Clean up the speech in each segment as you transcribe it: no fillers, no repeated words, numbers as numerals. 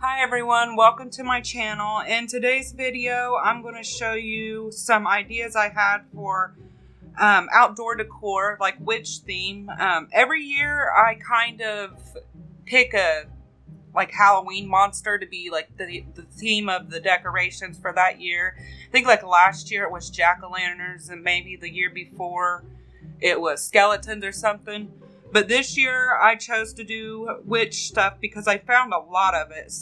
Hi everyone, welcome to my channel. In today's video, I'm going to show you some ideas I had for outdoor decor, like witch theme. Every year I kind of pick a Halloween monster to be like the theme of the decorations for that year. I think like last year it was jack-o'-lanterns, and maybe the year before it was skeletons or something. But this year I chose to do witch stuff because I found a lot of it.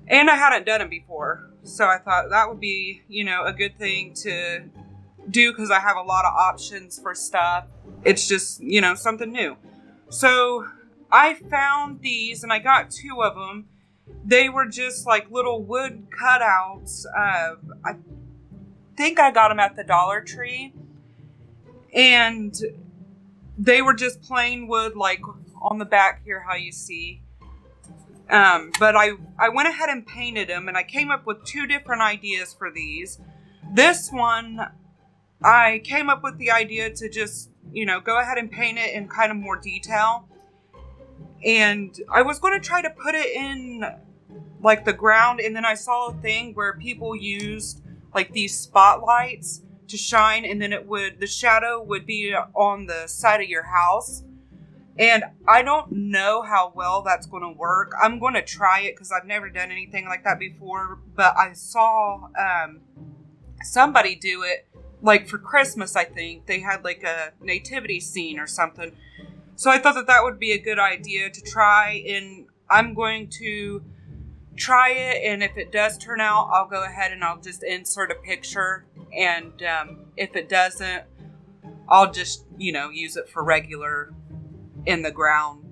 And I hadn't done it before. So I thought that would be, a good thing to do because I have a lot of options for stuff. It's just, something new. So I found these and I got 2 of them. They were just like little wood cutouts. I think I got them at the Dollar Tree. And they were just plain wood, like on the back here, how you see. But I went ahead and painted them, and I came up with 2 different ideas for these. This one, I came up with the idea to just, go ahead and paint it in kind of more detail. And I was going to try to put it in like the ground, and then I saw a thing where people used like these spotlights to shine, and then the shadow would be on the side of your house. And I don't know how well that's going to work. I'm going to try it because I've never done anything like that before, but I saw somebody do it like for Christmas. I think they had like a nativity scene or something, so I thought that would be a good idea to try, and I'm going to try it, and if it does turn out, I'll go ahead and I'll just insert a picture. And if it doesn't, I'll just, use it for regular in the ground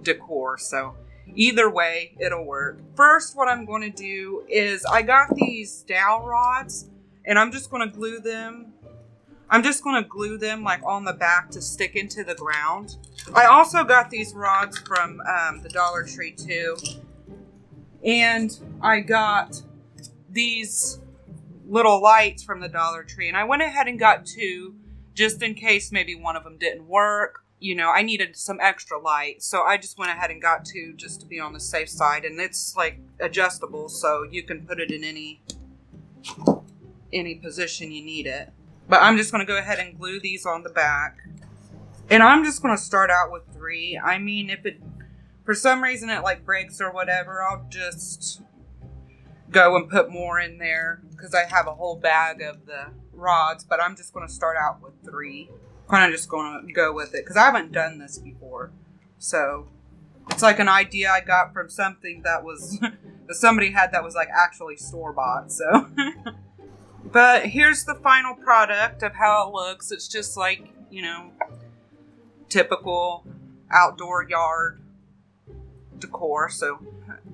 decor. So either way, it'll work. First, what I'm going to do is I got these dowel rods, and I'm just going to glue them. I'm just going to glue them like on the back to stick into the ground. I also got these rods from the Dollar Tree too. And I got these little lights from the Dollar Tree, and I went ahead and got 2 just in case maybe one of them didn't work. I needed some extra light, so I just went ahead and got 2 just to be on the safe side. And it's like adjustable, so you can put it in any position you need it. But I'm just going to go ahead and glue these on the back, and I'm just going to start out with 3. I mean, if it for some reason it like breaks or whatever, I'll just go and put more in there because I have a whole bag of the rods. But I'm just going to start out with 3. Kind of just going to go with it because I haven't done this before. So it's like an idea I got from something that was that somebody had that was like actually store-bought. So but here's the final product of how it looks. It's just like, typical outdoor yard decor. So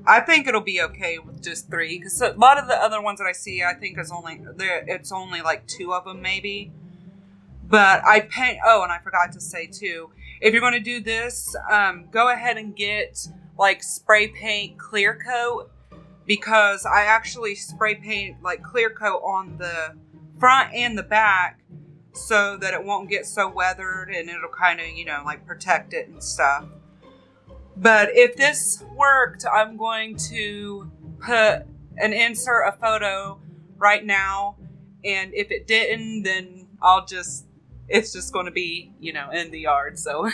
I think it'll be okay with just 3 because a lot of the other ones that I see, I think it's only like 2 of them maybe. But I paint. Oh, and I forgot to say too, if you're going to do this, go ahead and get like spray paint clear coat, because I actually spray paint like clear coat on the front and the back so that it won't get so weathered, and it'll kind of like protect it and stuff. But if this worked, I'm going to insert a photo right now. And if it didn't, then it's just going to be, in the yard. So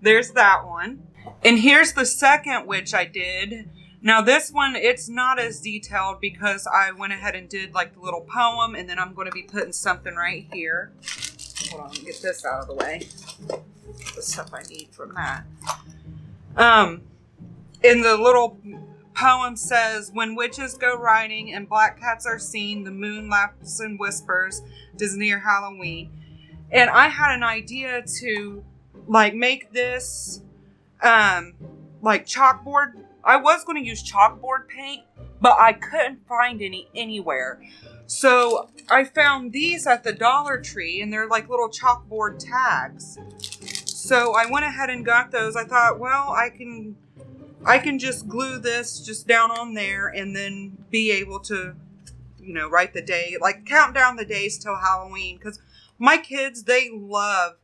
there's that one. And here's the second witch I did. Now this one, it's not as detailed because I went ahead and did like the little poem, and then I'm going to be putting something right here. Hold on, let me get this out of the way. The stuff I need from that. In the little poem says, when witches go riding and black cats are seen, the moon laughs and whispers, 'tis near Halloween. And I had an idea to like make this, like chalkboard. I was going to use chalkboard paint, but I couldn't find any anywhere. So I found these at the Dollar Tree, and they're like little chalkboard tags. So I went ahead and got those. I thought, well, I can just glue this just down on there and then be able to, write the day, like count down the days till Halloween. Because my kids, they love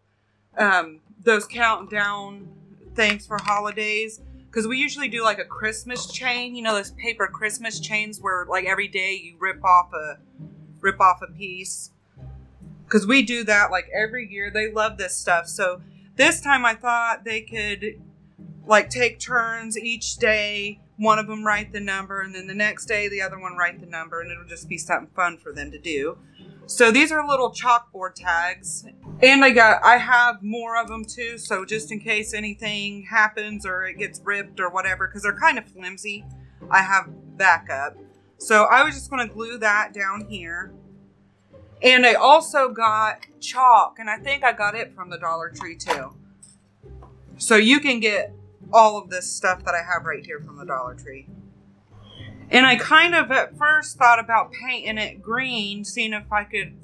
those countdown things for holidays. because we usually do like a Christmas chain, you know, those paper Christmas chains where like every day you rip off a piece. Because we do that like every year. They love this stuff. So this time I thought they could like take turns each day. One of them write the number, and then the next day the other one write the number, and it'll just be something fun for them to do. So these are little chalkboard tags, and I have more of them too, so just in case anything happens or it gets ripped or whatever, because they're kind of flimsy, I have backup. So I was just going to glue that down here. And I also got chalk, and I think I got it from the Dollar Tree too. So you can get all of this stuff that I have right here from the Dollar Tree. And I kind of at first thought about painting it green, seeing if I could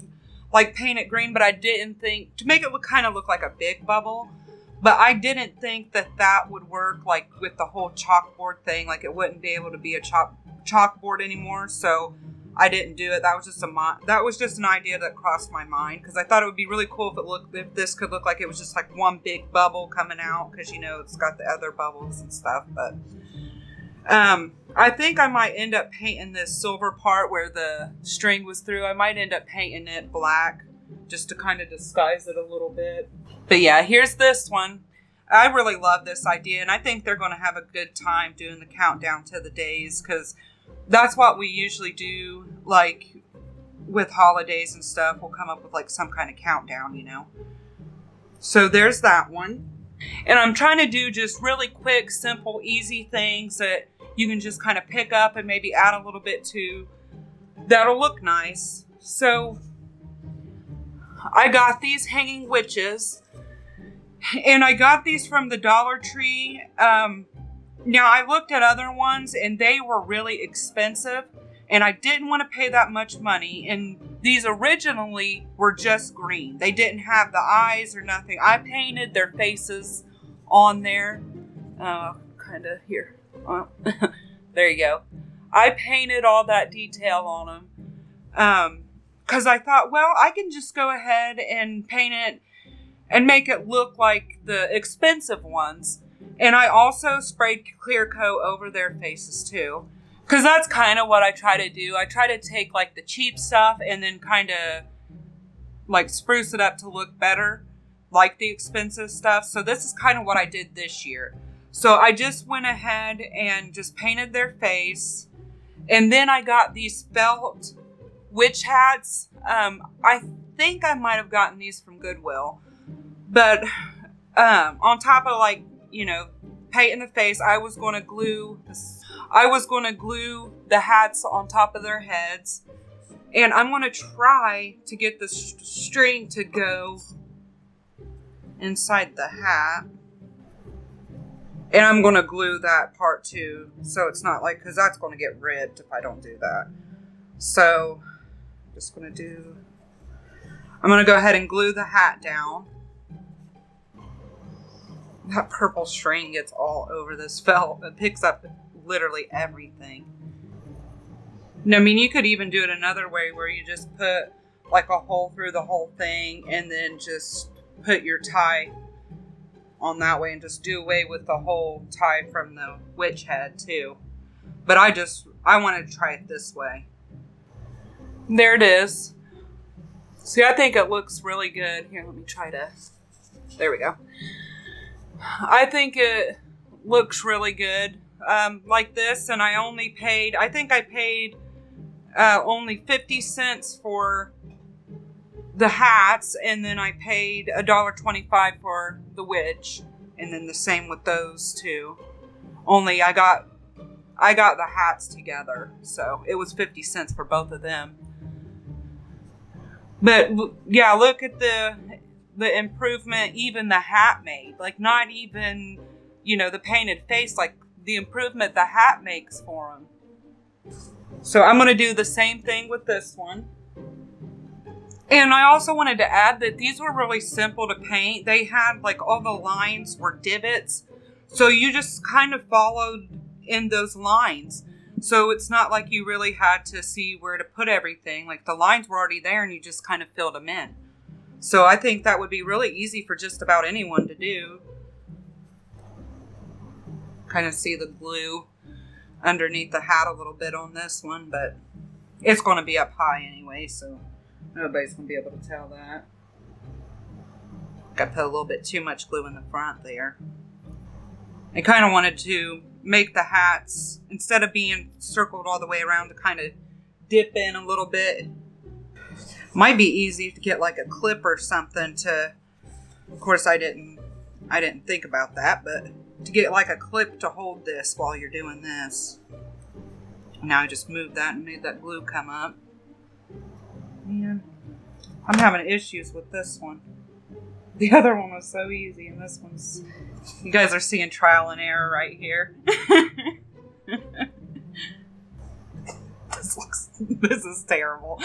like paint it green, but I didn't think, to make it kind of look like a big bubble, but I didn't think that would work like with the whole chalkboard thing, like it wouldn't be able to be a chalkboard anymore, so I didn't do it. That was just an idea that crossed my mind, because I thought it would be really cool if this could look like it was just like one big bubble coming out, because you know it's got the other bubbles and stuff. But I think I might end up painting this silver part where the string was through. I might end up painting it black just to kind of disguise it a little bit. But yeah, here's this one. I really love this idea, and I think they're going to have a good time doing the countdown to the days, because that's what we usually do, like with holidays and stuff. We'll come up with like some kind of countdown, you know. So there's that one. And I'm trying to do just really quick, simple, easy things that you can just kind of pick up and maybe add a little bit to. That'll look nice. So I got these hanging witches, and I got these from the Dollar Tree. Now I looked at other ones and they were really expensive, and I didn't want to pay that much money. And these originally were just green. They didn't have the eyes or nothing. I painted their faces on there. Kind of here. There you go. I painted all that detail on them. Because I thought, well, I can just go ahead and paint it and make it look like the expensive ones. And I also sprayed clear coat over their faces too. Because that's kind of what I try to do. I try to take like the cheap stuff and then kind of like spruce it up to look better, like the expensive stuff. So this is kind of what I did this year. So I just went ahead and just painted their face. And then I got these felt witch hats. I think I might have gotten these from Goodwill. But on top of like, you know, painting the face, I was going to glue the hats on top of their heads. And I'm going to try to get the string to go inside the hat. And I'm going to glue that part too, so it's not like, because that's going to get ripped if I don't do that. So I'm going to go ahead and glue the hat down. That purple string gets all over this felt. It picks up literally everything. And I mean, you could even do it another way where you just put like a hole through the whole thing and then just put your tie on that way and just do away with the whole tie from the witch head too. But I wanted to try it this way. There it is. See, I think it looks really good. Here, let me try to, there we go. I think it looks really good like this, and I think I paid only 50 cents for the hats, and then I paid $1.25 for the witch, and then the same with those two. Only I got the hats together, so it was 50 cents for both of them. But yeah, look at the improvement even the hat made. Like, not even, you know, the painted face, like the improvement the hat makes for them. So I'm going to do the same thing with this one. And I also wanted to add that these were really simple to paint. They had like all the lines were divots. So you just kind of followed in those lines. So it's not like you really had to see where to put everything. Like, the lines were already there and you just kind of filled them in. So I think that would be really easy for just about anyone to do. kind of see the glue underneath the hat a little bit on this one, but it's going to be up high anyway, so nobody's going to be able to tell that. I put a little bit too much glue in the front there. I kind of wanted to make the hats, instead of being circled all the way around, to kind of dip in a little bit. Might be easy to get like a clip or something to, of course I didn't think about that, but to get like a clip to hold this while you're doing this. Now I just moved that and made that glue come up. Man, I'm having issues with this one. The other one was so easy, and this one's... You guys are seeing trial and error right here. This is terrible.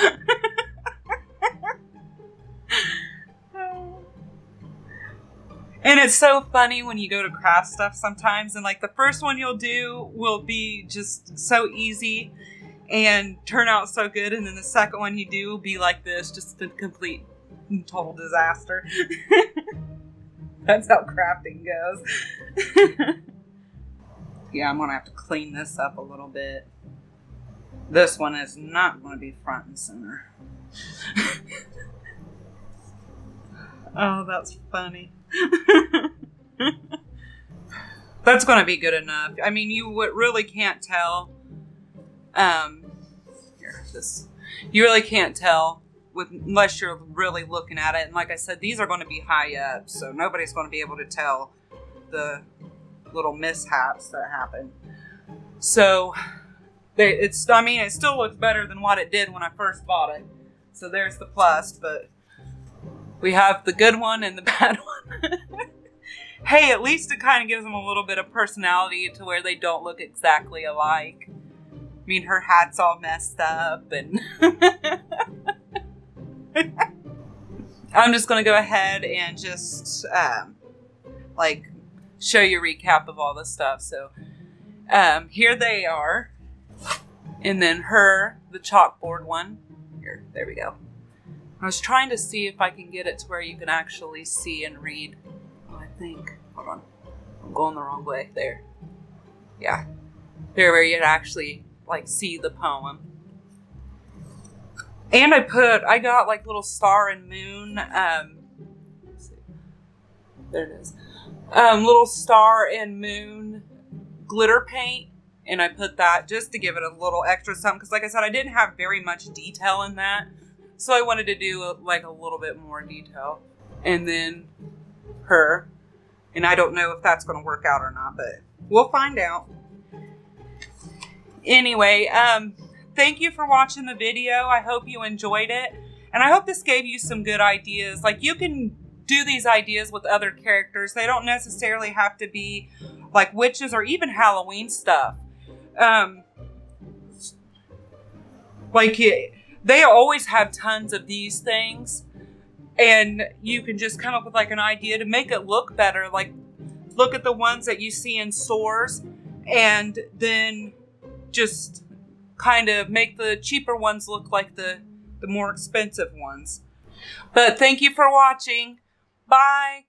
And it's so funny when you go to craft stuff sometimes, and like the first one you'll do will be just so easy and turn out so good, and then the second one you do will be like this, just a complete total disaster. That's how crafting goes. Yeah, I'm gonna have to clean this up a little bit. This one is not gonna be front and center. Oh, that's funny. That's gonna be good enough. I mean, you really can't tell. You really can't tell unless you're really looking at it. And like I said, these are going to be high up, so nobody's going to be able to tell the little mishaps that happen. So it still looks better than what it did when I first bought it. So there's the plus, but we have the good one and the bad one. Hey, at least it kind of gives them a little bit of personality to where they don't look exactly alike. I mean, her hat's all messed up, and I'm just going to go ahead and just, show you a recap of all this stuff. So, here they are. And then the chalkboard one. There we go. I was trying to see if I can get it to where you can actually see and read. Oh, I think, hold on. I'm going the wrong way. There. Yeah. There, where you'd actually, see the poem. And I got little star and moon, let's see. There it is. Little star and moon glitter paint. And I put that just to give it a little extra something. Because like I said, I didn't have very much detail in that. So I wanted to do a little bit more detail. And then her. And I don't know if that's going to work out or not, but we'll find out. Anyway, thank you for watching the video. I hope you enjoyed it. And I hope this gave you some good ideas. You can do these ideas with other characters. They don't necessarily have to be witches or even Halloween stuff. They always have tons of these things. And you can just come up with an idea to make it look better. Look at the ones that you see in stores and then just kind of make the cheaper ones look like the more expensive ones. But thank you for watching. Bye.